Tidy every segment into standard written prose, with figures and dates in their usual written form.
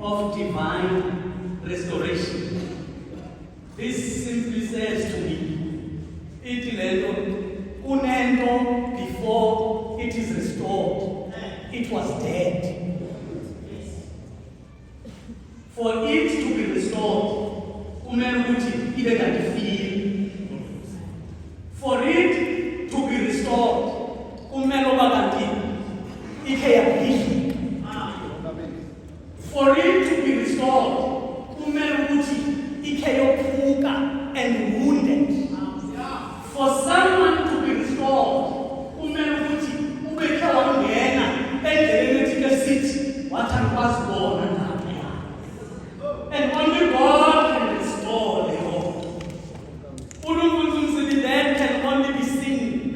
of divine restoration. This simply says to me, unento before it is restored, it was dead. For it to be restored, for it to be restored, for it to be restored, and wounded. For someone to be restored, and only God can restore the home. That can only be seen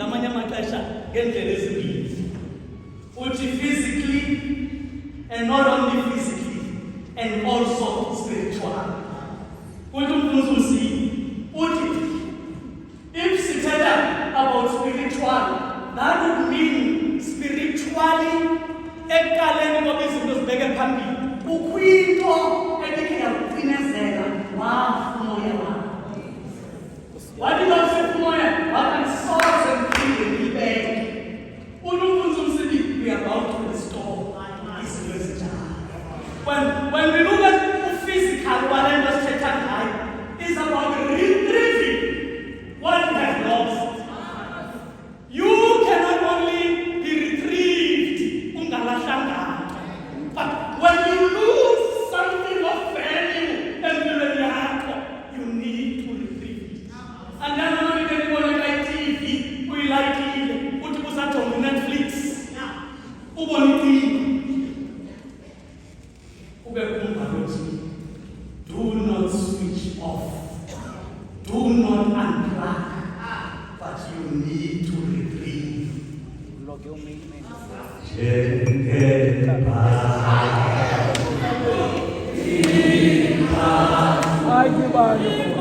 physically, and not only physically, and also spiritually. If sitela about spiritual, that would mean spiritually, ekaleni ngobizinto zibeke phambili. Ukwinto edike yakucinezela wafumoya wakho. Wathi basefumoya wakansoze mphinde nibeke. We are about to restore his wisdom. When we look at the physical, what I was saying, is about retrieving what you have lost. You cannot only be retrieved, but when you lose something of value and you need to retrieve it. And then when you get on TV, we like it, put it on Netflix. Do not switch off. Do not unplug. But you need to retrieve. Ai, que barulho!